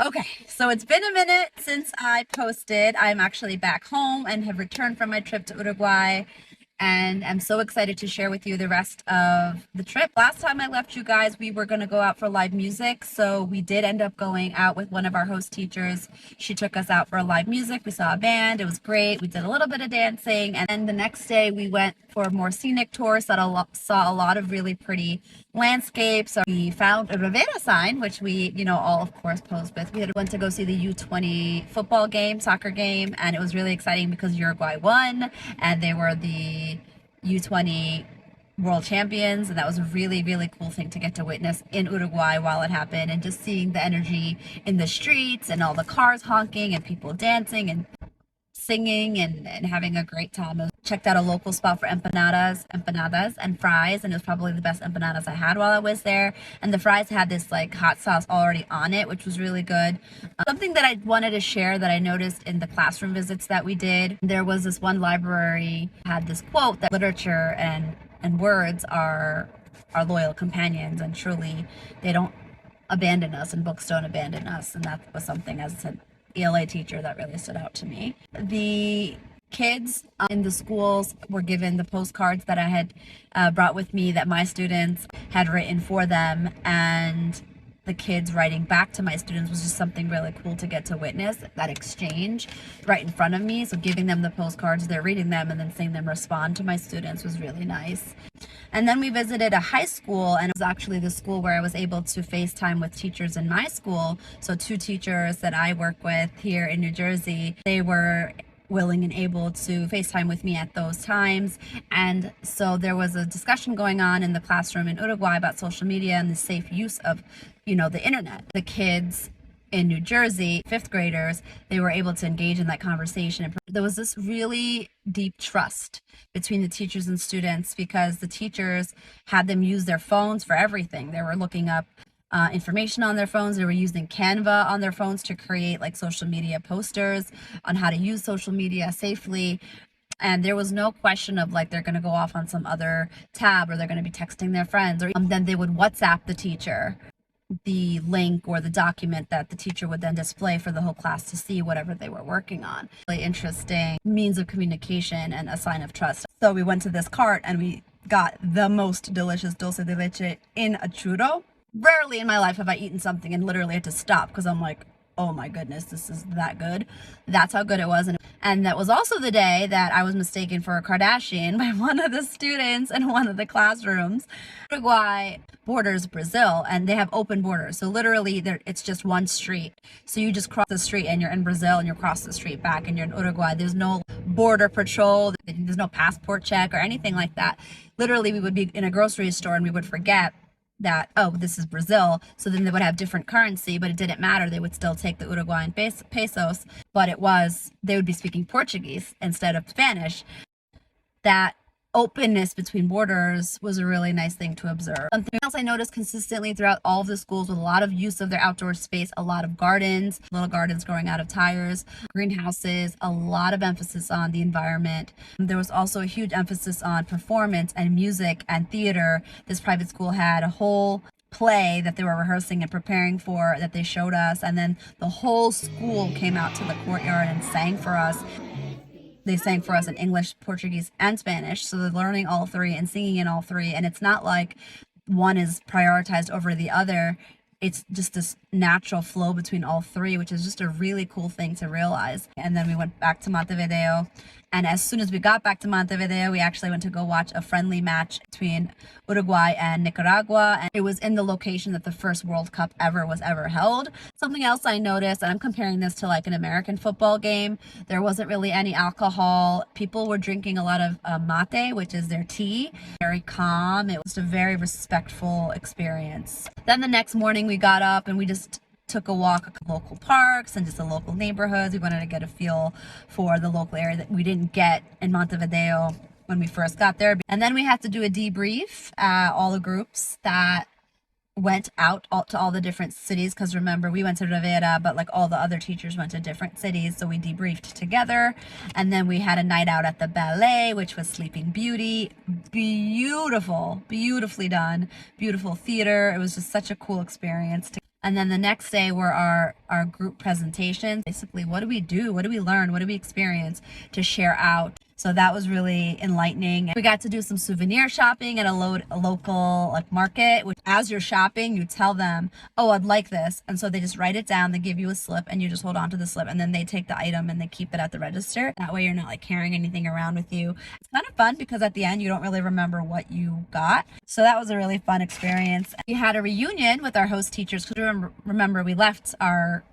Okay, so it's been a minute since I posted. I'm actually back home and have returned from my trip to Uruguay, and I'm so excited to share with you the rest of the trip. Last time I left you guys, we were going to go out for live music, so we did end up going out with one of our host teachers. She took us out for live music. We saw a band. It was great. We did a little bit of dancing, and then the next day we went for a more scenic tour, saw a lot of really pretty landscapes. So we found a Rivera sign, which we, all of course posed with. We had went to go see the U20 football game, soccer game, and it was really exciting because Uruguay won, and they were the U20 world champions, and that was a really, really cool thing to get to witness in Uruguay while it happened, and just seeing the energy in the streets and all the cars honking and people dancing and singing and having a great time. I checked out a local spot for empanadas and fries, and it was probably the best empanadas I had while I was there. And the fries had this like hot sauce already on it, which was really good. Something that I wanted to share that I noticed in the classroom visits that we did, there was this one library had this quote that literature and words are our loyal companions, and truly they don't abandon us, and books don't abandon us. And that was something, as I said, ELA teacher, that really stood out to me. The kids in the schools were given the postcards that I had brought with me that my students had written for them, and the kids writing back to my students was just something really cool to get to witness, that exchange right in front of me. So giving them the postcards, they're reading them, and then seeing them respond to my students was really nice. And then we visited a high school, and it was actually the school where I was able to FaceTime with teachers in my school. So two teachers that I work with here in New Jersey, they were willing and able to FaceTime with me at those times. And so there was a discussion going on in the classroom in Uruguay about social media and the safe use of, the internet. The kids in New Jersey, fifth graders, they were able to engage in that conversation. There was this really deep trust between the teachers and students, because the teachers had them use their phones for everything. They were looking up information on their phones. They were using Canva on their phones to create like social media posters on how to use social media safely. And there was no question of like they're going to go off on some other tab, or they're going to be texting their friends, or then they would WhatsApp the teacher the link or the document that the teacher would then display for the whole class to see whatever they were working on. Really interesting means of communication and a sign of trust. So we went to this cart and we got the most delicious dulce de leche in a churro. Rarely in my life have I eaten something and literally had to stop because I'm like, oh my goodness, this is that good. That's how good it was. And that was also the day that I was mistaken for a Kardashian by one of the students in one of the classrooms. Uruguay borders Brazil, and they have open borders. So literally it's just one street. So you just cross the street and you're in Brazil, and you cross the street back and you're in Uruguay. There's no border patrol. There's no passport check or anything like that. Literally, we would be in a grocery store and we would forget that, oh, this is Brazil. So then they would have different currency, but it didn't matter. They would still take the Uruguayan pesos, but they would be speaking Portuguese instead of Spanish. That openness between borders was a really nice thing to observe. Something else I noticed consistently throughout all of the schools, with a lot of use of their outdoor space, a lot of gardens, little gardens growing out of tires, greenhouses, a lot of emphasis on the environment. There was also a huge emphasis on performance and music and theater. This private school had a whole play that they were rehearsing and preparing for that they showed us, and then the whole school came out to the courtyard and sang for us. They sang for us in English, Portuguese, and Spanish. So they're learning all three and singing in all three. And it's not like one is prioritized over the other. It's just this natural flow between all three, which is just a really cool thing to realize. And then we went back to Montevideo. And as soon as we got back to Montevideo, we actually went to go watch a friendly match between Uruguay and Nicaragua. And it was in the location that the first World Cup was ever held. Something else I noticed, and I'm comparing this to like an American football game, there wasn't really any alcohol. People were drinking a lot of mate, which is their tea. Very calm. It was a very respectful experience. Then the next morning we got up and we just took a walk at local parks and just the local neighborhoods. We wanted to get a feel for the local area that we didn't get in Montevideo when we first got there. And then we had to do a debrief, all the groups that went out to all the different cities, because remember, we went to Rivera, but like all the other teachers went to different cities, so we debriefed together. And then we had a night out at the ballet, which was Sleeping Beauty. Beautifully done, beautiful theater. It was just such a cool experience. And then the next day were our group presentations. Basically, what do we do? What do we learn? What do we experience to share out? So that was really enlightening. We got to do some souvenir shopping at a local like market, which as you're shopping, you tell them, oh, I'd like this. And so they just write it down, they give you a slip and you just hold on to the slip and then they take the item and they keep it at the register. That way you're not like carrying anything around with you. It's kind of fun because at the end you don't really remember what you got. So that was a really fun experience. We had a reunion with our host teachers because remember we left our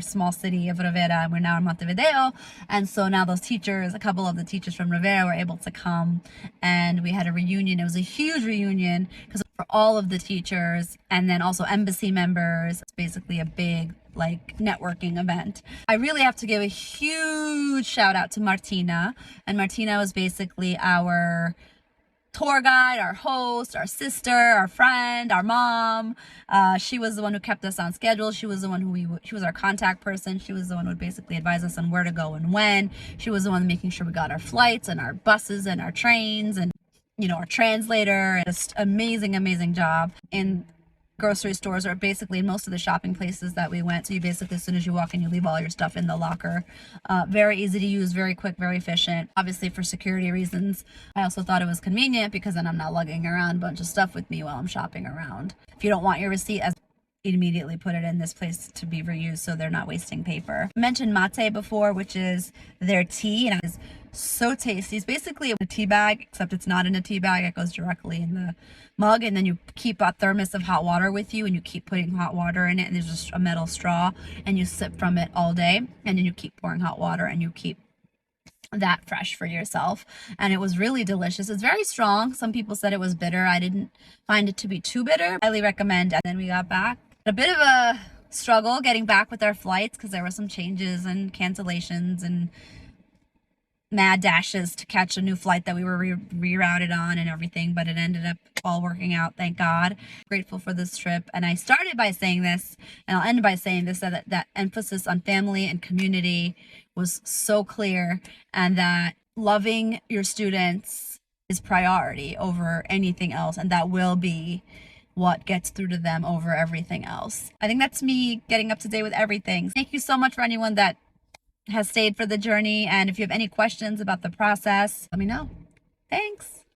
small city of Rivera. We're now in Montevideo. And so now those teachers, a couple of the teachers from Rivera were able to come and we had a reunion. It was a huge reunion because for all of the teachers and then also embassy members. It's basically a big like networking event. I really have to give a huge shout out to Martina. And Martina was basically our tour guide, our host, our sister, our friend, our mom. She was the one who kept us on schedule. She was the one she was our contact person. She was the one who would basically advise us on where to go and when. She was the one making sure we got our flights and our buses and our trains and, our translator. Just amazing, amazing job. In grocery stores or basically in most of the shopping places that we went. So you basically, as soon as you walk in, you leave all your stuff in the locker. Very easy to use, very quick, very efficient. Obviously for security reasons. I also thought it was convenient because then I'm not lugging around a bunch of stuff with me while I'm shopping around. If you don't want your receipt, immediately put it in this place to be reused so they're not wasting paper. I mentioned mate before, which is their tea, and it's so tasty. It's basically a tea bag, except it's not in a tea bag. It goes directly in the mug, and then you keep a thermos of hot water with you, and you keep putting hot water in it, and there's just a metal straw, and you sip from it all day, and then you keep pouring hot water, and you keep that fresh for yourself. And it was really delicious. It's very strong. Some people said it was bitter. I didn't find it to be too bitter. Highly recommend. And then we got back. A bit of a struggle getting back with our flights because there were some changes and cancellations and mad dashes to catch a new flight that we were rerouted on and everything, but it ended up all working out, thank God. Grateful for this trip. And I started by saying this, and I'll end by saying this, that emphasis on family and community was so clear, and that loving your students is priority over anything else, and that will be what gets through to them over everything else. I think that's me getting up to date with everything. Thank you so much for anyone that has stayed for the journey. And if you have any questions about the process, let me know. Thanks.